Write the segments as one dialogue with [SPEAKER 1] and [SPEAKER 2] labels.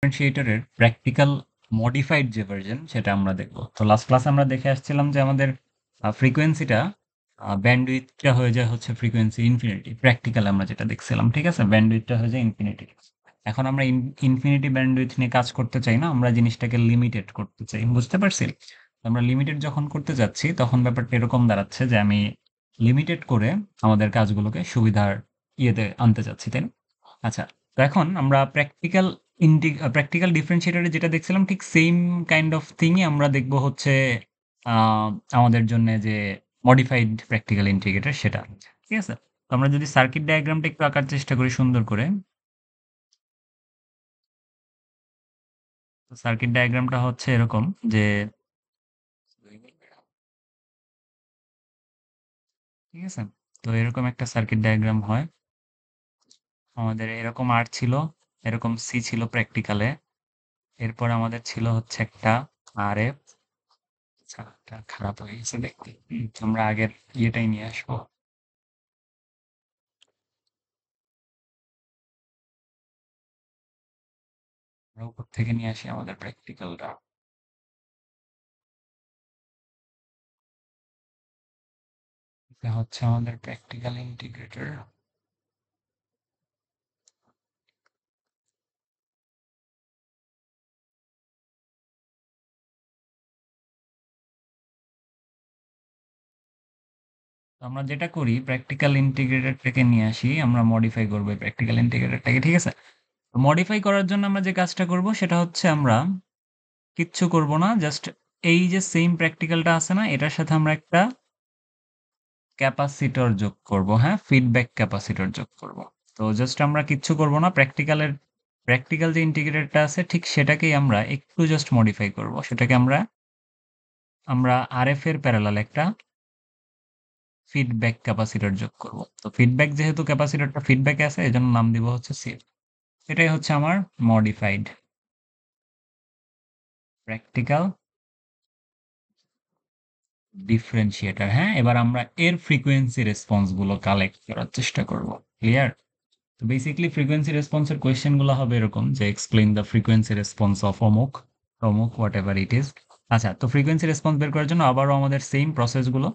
[SPEAKER 1] ডিফারেন্সিয়েটরের practical modified যে version সেটা আমরা দেখব। তো লাস্ট ক্লাসে আমরা দেখে আসছিলাম যে আমাদের ফ্রিকোয়েন্সিটা ব্যান্ডউইথটা হয়ে যায় হচ্ছে ফ্রিকোয়েন্সি ইনফিনিটি। প্র্যাকটিক্যাল আমরা যেটা দেখছিলাম, ঠিক আছে? ব্যান্ডউইথটা হয়ে যায় ইনফিনিটি। এখন আমরা ইনফিনিটি ব্যান্ডউইথ নিয়ে কাজ করতে চাই না, আমরা জিনিসটাকে লিমিটেড করতে চাই। বুঝতে পারছি? আমরা লিমিটেড যখন করতে যাচ্ছি তখন ব্যাপারটা এরকম দাঁড়াচ্ছে যে আমি লিমিটেড করে আমাদের কাজগুলোকে সুবিধার ইয়েতে আনতে চাচ্ছি, তাই না? আচ্ছা, তো এখন আমরা প্র্যাকটিক্যাল ডিফারেন্সিয়েটরে যেটা দেখছিলাম ঠিক সেম কাইন্ড অফ থিংই আমরা দেখব হচ্ছে আহ, আমাদের জন্য যে মডিফাইড প্র্যাকটিক্যাল ইন্টিগ্রেটর সেটা। ঠিক আছে? তো আমরা যদি সার্কিট ডায়াগ্রামটা একটু আঁকার চেষ্টা করি সুন্দর করে, তো সার্কিট ডায়াগ্রামটা হচ্ছে এরকম যে, ঠিক আছে, তো এরকম একটা সার্কিট ডায়াগ্রাম হয়। আমাদের এরকম আর ছিল, এরকম সি ছিল প্র্যাকটিক্যালে। এরপর আমাদের ছিল হচ্ছে একটা আর এফ। আচ্ছা, এটা খারাপ হয়ে গেছে দেখতে। আমরা আগের ইয়েটাই নিয়ে আসবো। আমরা উপর থেকে নিয়ে আসি আমাদের প্র্যাকটিক্যালটা। এটা হচ্ছে আমাদের প্র্যাকটিক্যাল ইন্টিগ্রেটর। আমরা যেটা করি প্র্যাকটিক্যাল ইন্টিগ্রেটরটাকে নিয়ে আসি, আমরা মডিফাই করবো প্র্যাকটিক্যাল ইন্টিগ্রেটরটাকে, ঠিক আছে? মডিফাই করার জন্য আমরা যে কাজটা করব সেটা হচ্ছে আমরা কিচ্ছু করব না, জাস্ট এই যে সেম প্র্যাকটিক্যালটা আছে না, এটার সাথে আমরা একটা ক্যাপাসিটর যোগ করব। হ্যাঁ, ফিডব্যাক ক্যাপাসিটর যোগ করব। তো জাস্ট আমরা কিচ্ছু করব না, প্র্যাকটিক্যাল যে ইন্টিগ্রেটরটা আছে ঠিক সেটাকেই আমরা একটু জাস্ট মডিফাই করব। সেটাকে আমরা আমরা আরএফ এর প্যারালাল একটা ফিডব্যাক ক্যাপাসিটর যোগ করব। তো ফিডব্যাক যেহেতু ক্যাপাসিটরটা ফিডব্যাকে আছে এজন্য নাম দিব হচ্ছে সিএফ। এটাই হচ্ছে আমার মডিফাইড প্র্যাকটিক্যাল ডিফারেন্সিয়েটর। হ্যাঁ, এবার আমরা এর ফ্রিকোয়েন্সি রেসপন্স গুলো কালেক্ট করার চেষ্টা করব। ক্লিয়ার? তো বেসিক্যালি ফ্রিকোয়েন্সি রেসপন্সের কোয়েশ্চেন গুলো হবে এরকম যে explain the frequency response of অমুক অমুক হোয়াট এভার ইট ইজ। আচ্ছা, তো ফ্রিকোয়েন্সি রেসপন্স বের করার জন্য আবারও আমাদের সেম প্রসেসগুলো।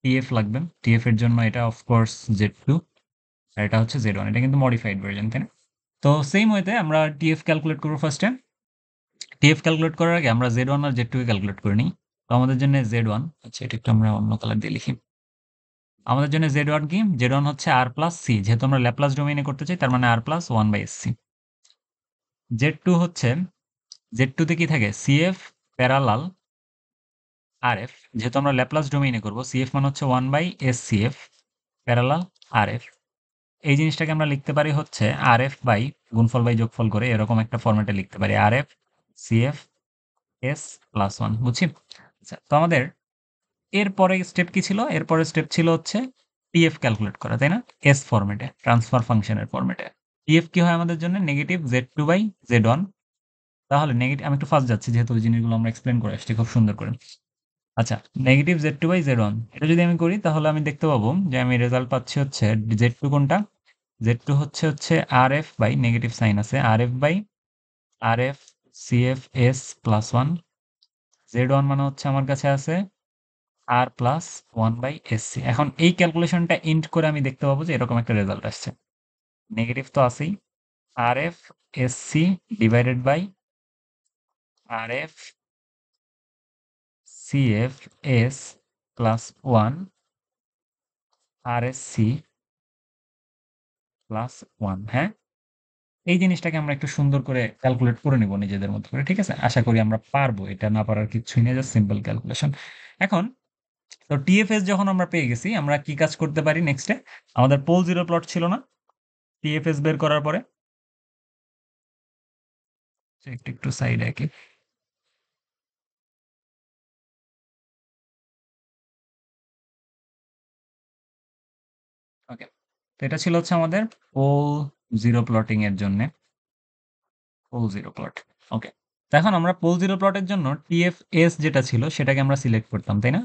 [SPEAKER 1] টিএফ লাগবে, টিএফ এর জন্য এটা অফকোর্স Z2, আর এটা হচ্ছে Z1। এটা কিন্তু মডিফাইড ভার্জন, তাই না? তো সেম ওয়েতে আমরা টিএফ ক্যালকুলেট করবো ফার্স্টে। টিএফ ক্যালকুলেট করার আগে আমরা Z1 আর Z2 কে ক্যালকুলেট করে নিই। তো আমাদের জন্য Z1, আচ্ছা এটা একটু আমরা অন্য কালার দিয়ে লিখি। আমাদের জন্য Z1 কি? Z1 হচ্ছে আর প্লাস সি, যেহেতু আমরা ল্যাপ্লাস ডোমেইনে করতে চাই তার মানে R plus one by S C. Z2 হচ্ছে, Z2 তে কি থাকে? সিএফ প্যারালাল আরএফ, যেহেতু আমরা ল্যাপ্লাস ডোমেইনে করব, সিএফ মানে হচ্ছে one by S CF parallel RF. এই জিনিসটাকে আমরা লিখতে পারি হচ্ছে আরএফ বাই গুণফল বাই যোগফল করে এরকম একটা ফরম্যাটে লিখতে পারি, RF CF S plus one. বুঝছি? আচ্ছা, তো আমাদের এরপরে স্টেপ কি ছিল? এরপরে স্টেপ ছিল হচ্ছে টিএফ ক্যালকুলেট করা, তাই না? এস ফরম্যাটে, ট্রান্সফার ফাংশনের ফরম্যাটে। টিএফ কি হয় আমাদের জন্য? Negative Z2 by Z1। তাহলে নেগেটিভ, আমি একটু ফার্স্ট যাচ্ছি যেহেতু ওই জিনিসগুলো আমরা এক্সপ্লেন করে আসছি খুব সুন্দর করে। আচ্ছা, নেগেটিভ Z2 বাই Z1 এটা যদি আমি করি তাহলে আমি দেখতে পাবো যে আমি রেজাল্ট পাচ্ছি হচ্ছে Z2 কোনটা? Z2 হচ্ছে R F by, negative sign আছে, R F by R F CF S plus one. Z1 মানে হচ্ছে আমার কাছে আছে R plus one by S C. এখন এই ক্যালকুলেশনটা ইন্ট করে আমি দেখতে পাবো যে এরকম একটা রেজাল্ট আসছে। নেগেটিভ তো আছেই, R F S C divided by R F CF S plus one R S C plus one. হ্যাঁ, এই জিনিসটাকে আমরা একটু সুন্দর করে ক্যালকুলেট করে নিব নিজেদের মতো করে, ঠিক আছে? আশা করি আমরা পারবো, এটা না পারার কিছুই নেই, জাস্ট সিম্পল ক্যালকুলেশন। এখন তো টিএফএস যখন আমরা পেয়ে গেছি, আমরা কি কাজ করতে পারি নেক্সটে? আমাদের পোল জিরো প্লট ছিল না টিএফএস বের করার পরে? একটু একটু সাইড একে, ওকে। তো এটা ছিল হচ্ছে আমাদের পোল জিরো প্লটিং এর জন্য, পোল জিরো প্লট। ওকে, তো এখন আমরা পোল জিরো প্লটের জন্য টিএফএস যেটা ছিল সেটাকে আমরা সিলেক্ট করতাম, তাই না?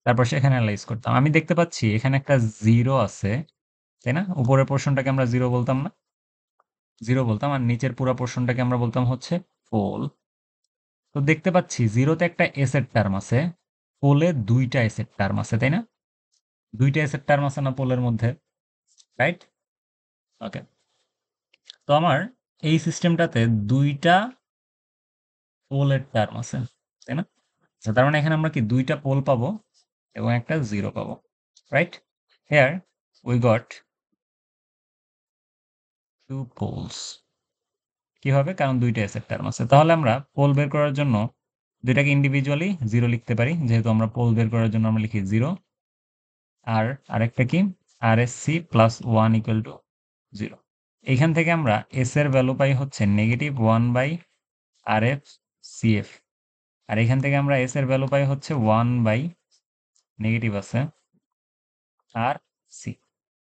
[SPEAKER 1] তারপর সেখানে অ্যানালাইজ করতাম। আমি দেখতে পাচ্ছি এখানে একটা জিরো আছে, তাই না? উপরের পোর্শনটাকে আমরা জিরো বলতাম না? 0 বলতাম, আর নিচের পুরো পোরশনটাকে আমরা বলতাম হচ্ছে পোল। তো দেখতে পাচ্ছি 0 তে একটা s এর টার্ম আছে, পোলে 2টা s এর টার্ম আছে, তাই না? 2টা s এর টার্ম আছে না পোলের মধ্যে, রাইট? ওকে। তো আমার এই সিস্টেমটাতে 2টা পোলের টার্ম আছে, তাই না? আচ্ছা, তার মানে এখানে আমরা কি 2টা পোল পাবো এবং একটা 0 পাবো, right? Here we got 2 poles. কি হবে? কারণ 2টা s এর টার্ম আছে। তাহলে আমরা পোল বের করার জন্য 2টাকে ইন্ডিভিজুয়ালি 0 লিখতে পারি। যেহেতু আমরা পোল বের করার জন্য আমরা লিখি 0, আর আরেকটা কি RSC প্লাস 1 ইকুয়াল টু 0। এইখান থেকে আমরা s এর ভ্যালু পাই হচ্ছে -1/RF/CF, আর এখান থেকে আমরা s এর ভ্যালু পাই হচ্ছে 1 বাই নেগেটিভ আছে আর সি।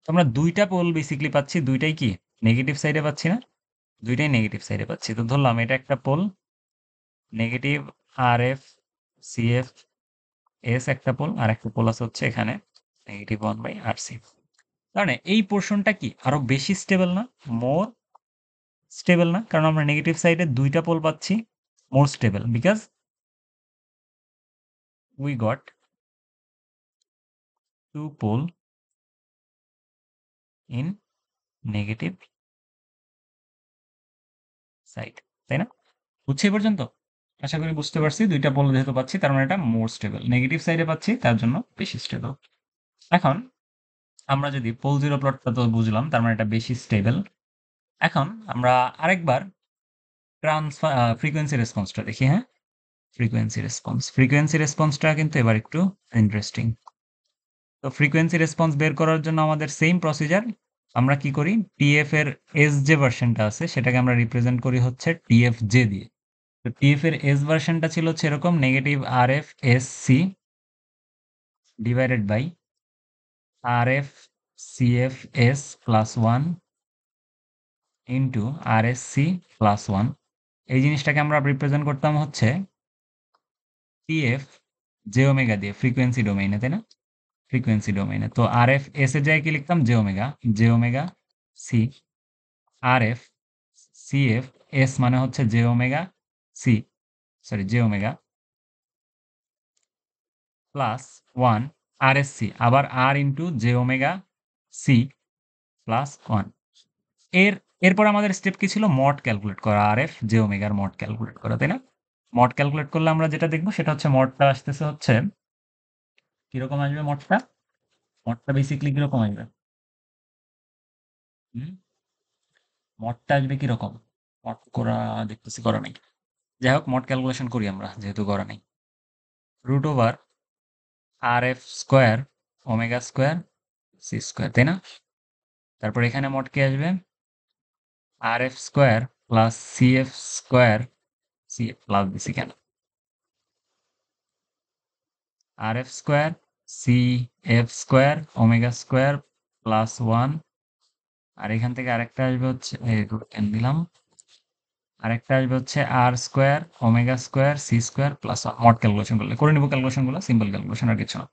[SPEAKER 1] তো আমরা 2টা পোল বেসিক্যালি পাচ্ছি, 2টাই কি নেগেটিভ সাইডে পাচ্ছি না? 2টাই নেগেটিভ সাইডে পাচ্ছি। তো ধরলাম এটা একটা পোল, নেগেটিভ RF/CF S একটা পোল, আর একটা পোল আছে হচ্ছে এখানে -1/RC। মানে এই পোর্শনটা কি আরো বেশি স্টেবল না? মোর স্টেবল না? কারণ আমরা নেগেটিভ সাইডে 2টা পোল পাচ্ছি, more stable because we got 2 pole in negative side, তাই না? বুঝছি এই পর্যন্ত? আশা করি বুঝতে পারছি। 2টা পোল যেহেতু পাচ্ছি তার মানে এটা মোর স্টেবল, নেগেটিভ সাইডে পাচ্ছি তার জন্য বেশি স্টেবল। এখন আমরা যদি পোল জিরো প্লটটা তো বুঝলাম, তার মানে এটা বেশি স্টেবল। এখন আমরা আরেকবার ট্রান্সফার ফ্রিকোয়েন্সি রেসপন্সটা দেখি, হ্যাঁ? ফ্রিকোয়েন্সি রেসপন্সটা কিন্তু এবার একটু ইন্টারেস্টিং। তো ফ্রিকোয়েন্সি রেসপন্স বের করার জন্য আমাদের সেম প্রসিজার। আমরা কি করি? টিএফ এর এস যে ভার্সনটা আছে সেটাকে আমরা রিপ্রেজেন্ট করি হচ্ছে টিএফ জে দিয়ে। তো টিএফ এর এস ভার্সনটা ছিল হচ্ছে এরকম, negative RF SC divided by RF CF S plus 1 into RSC plus 1। এই জিনিসটাকে আমরা রিপ্রেজেন্ট করতাম হচ্ছে টিএফ জে ওমেগা দিয়ে, ফ্রিকোয়েন্সি ডোমেইনে, তাই না? ফ্রিকোয়েন্সি ডোমেইনে। তো RF S এর জায়গায় কি লিখতাম? J omega C. RF CF S মানে হচ্ছে J omega C, sorry J omega plus 1 RSC, আবার R into J omega C plus 1। এরপর আমাদের স্টেপ কি ছিল? মড ক্যালকুলেট করা, RF জে ওমেগার মড ক্যালকুলেট করা, তাই না? মড ক্যালকুলেট করলে আমরা যেটা দেখবো সেটা হচ্ছে মডটা আসতেছে হচ্ছে কিরকম আসবে? মডটা বেসিক্যালি কিরকম আসবে? হুম, মডটা আসবে কিরকম? মড করা দেখতেছি করা নাই। যাই হোক, মড ক্যালকুলেশন করি আমরা, যেহেতু করা নাই। Root over RF square omega square C square, তাই না? তারপর এখানে মড কি আসবে? RF square plus CF square, CF plus দিছি কেন? RF square CF square omega square plus 1, আর এখান থেকে আরেকটা আসবে হচ্ছে কেন দিলাম, আরেকটা আসবে হচ্ছে R square omega square C square plus 1। Mod calculation করলে করে নিব, ক্যালকুলেশনগুলো সিম্পল ক্যালকুলেশন, আর কিছু না।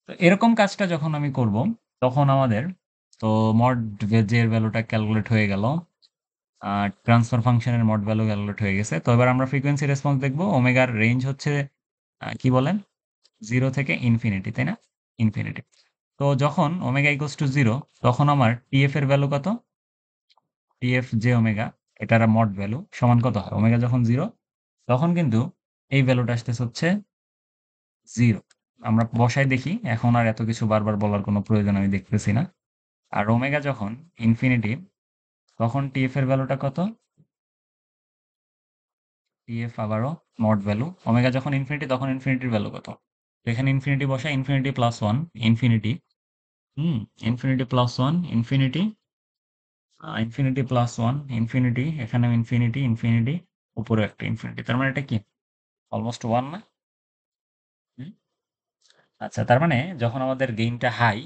[SPEAKER 1] তো এরকম কাজটা যখন আমি করব তখন আমাদের তো মড ভেজের ভ্যালুটা ক্যালকুলেট হয়ে গেল, ট্রান্সফার ফাংশনের মড ভ্যালু ক্যালকুলেট হয়ে গেছে। তো এবার আমরা ফ্রিকোয়েন্সি রেসপন্স দেখব। ওমেগার রেঞ্জ হচ্ছে কি বলেন? 0 থেকে ইনফিনিটি, তাই না? ইনফিনিটি। তো যখন ওমেগা ইকুয়ালস টু 0 তখন আমার টিএফ এর ভ্যালু কত? টিএফ জে ওমেগা, এটার মড ভ্যালু সমান কত হয়? ওমেগা যখন 0 তখন কিন্তু এই ভ্যালুটা আসতেছে হচ্ছে 0। আমরা বসাই দেখি, এখন আর এত কিছু বারবার বলার কোনো প্রয়োজন আমি দেখতেছি না। আর ওমেগা যখন ইনফিনিটি তখন টিএফ এর ভ্যালুটা কত? টিএফ আবারও মড ভ্যালু, ওমেগা যখন ইনফিনিটি তখন ইনফিনিটির ভ্যালু কত? তো এখানে ইনফিনিটি বসা, infinity plus 1 infinity, infinity plus 1 infinity, infinity plus 1 infinity, এখানেও ইনফিনিটি ইনফিনিটি, উপরে একটা ইনফিনিটি। তার মানে এটা কি অলমোস্ট 1 না? হুম, আচ্ছা, তার মানে যখন আমাদের গেইনটা হাই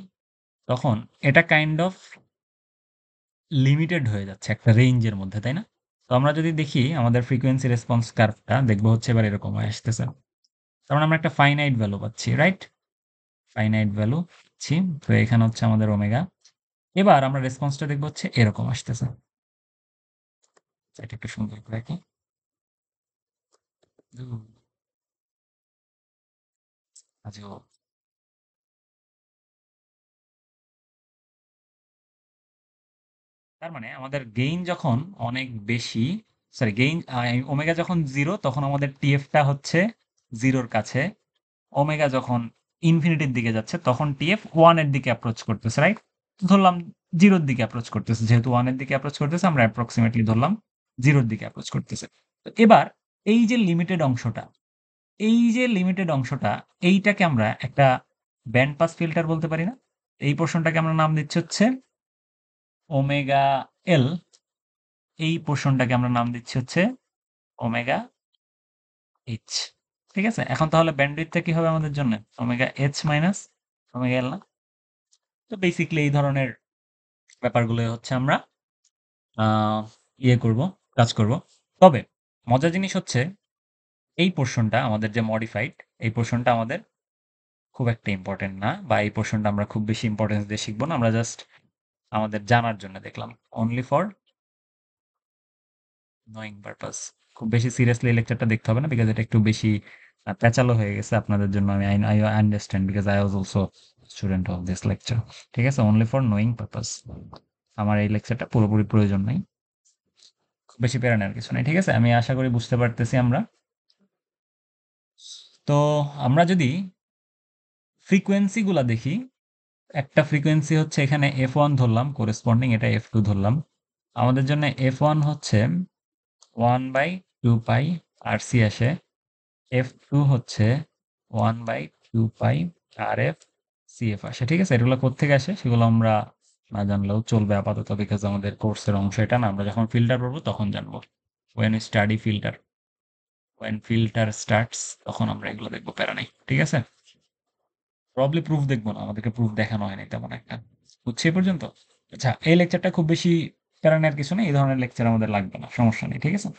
[SPEAKER 1] তখন এটা কাইন্ড অফ লিমিটেড হয়ে যাচ্ছে একটা রেঞ্জের মধ্যে, তাই না? তো আমরা যদি দেখি আমাদের ফ্রিকোয়েন্সি রেসপন্স কার্ভটা দেখবো হচ্ছে এবার এরকম হয়ে আসতেছে। তার মানে আমরা একটা ফাইনাইট ভ্যালু পাচ্ছি, রাইট? ফাইনাইট ভ্যালু পাচ্ছি। তো এখানে হচ্ছে আমাদের ওমেগা। এবার আমরা রেসপন্সটা দেখবো হচ্ছে এরকম আসতেছে। এটা একটু সুন্দর করে কি আজও তার মানে আমাদের গেইন যখন অনেক বেশি, সরি গেইন ওমেগা যখন জিরো তখন আমাদের টিএফটা হচ্ছে জিরোর কাছে। ওমেগা যখন ইনফিনিটির দিকে যাচ্ছে তখন টিএফ ওয়ানের দিকে অ্যাপ্রোচ করতেছে, রাইট? ধরলাম জিরোর দিকে অ্যাপ্রোচ করতেছে, যেহেতু ওয়ানের দিকে অ্যাপ্রোচ করতেছে আমরা অ্যাপ্রক্সিমেটলি ধরলাম জিরোর দিকে অ্যাপ্রোচ করতেছে। তো এবার এই যে লিমিটেড অংশটা, এইটাকে আমরা একটা ব্যান্ড পাস ফিল্টার বলতে পারি না? এই পোর্শনটাকে আমরা নাম দিচ্ছি হচ্ছে ওমেগা এল, এই পোর্শনটাকে আমরা নাম দিচ্ছি হচ্ছে ওমেগা এইচ। ঠিক আছে, এখন তাহলে ব্যান্ডউইথটা কি হবে আমাদের জন্য? ওমেগা এইচ মাইনাস ওমেগা এল না? তো বেসিকলি এই ধরনের ব্যাপারগুলো হচ্ছে আমরা ইয়ে করব, কাজ করব। তবে মজার জিনিস হচ্ছে এই পোর্শনটা আমাদের যে মডিফাইড, এই পোর্শনটা আমাদের খুব একটা ইম্পর্টেন্ট না, বা এই পোর্শনটা আমরা খুব বেশি ইম্পর্টেন্স দিয়ে শিখবো না। আমরা জাস্ট আমাদের জানার জন্য দেখলাম, অনলি ফর নোয়িং পারপাস। খুব বেশি সিরিয়াসলি এই লেকচারটা দেখতে হবে না, বিকজ এটা একটু বেশি প্যাচালো হয়ে গেছে আপনাদের জন্য। আমি I understand, because I was also student of this lecture. ঠিক আছে, অনলি ফর নোয়িং পারপাস। আমার এই লেকচারটা পুরোপুরি প্রয়োজন নাই, খুব বেশি প্যারা নেওয়ার কিছু নেই। ঠিক আছে, আমি আশা করি বুঝতে পারতেছি আমরা। তো আমরা যদি ফ্রিকোয়েন্সি গুলা দেখি, একটা ফ্রিকোয়েন্সি হচ্ছে এখানে এফ ওয়ান ধরলাম, করেসপন্ডিং এটা এফ টু ধরলাম। আমাদের জন্য এফ ওয়ান হচ্ছে 1/2 পাই আর সি আসে, এফ টু হচ্ছে 1/2 পাই আর এফ সি এফ আসে। ঠিক আছে, এগুলো কোত্থেকে আসে সেগুলো আমরা না জানলেও চলবে আপাতত, বিকজ আমাদের কোর্সের অংশ এটা না। আমরা যখন ফিল্টার পড়বো তখন জানবো, when study filter, when filter starts, তখন আমরা এগুলো দেখবো, প্যারা নেই। ঠিক আছে, প্রবলি প্রুফ দেখবো না, আমাদেরকে প্রুফ দেখানো হয়নি তেমন একটা। বুঝছি এই পর্যন্ত? আচ্ছা, এই লেকচারটা খুব বেশি প্যারা নেওয়ার কিছু নেই, এই ধরনের লেকচার আমাদের লাগবে না, সমস্যা নেই। ঠিক আছে।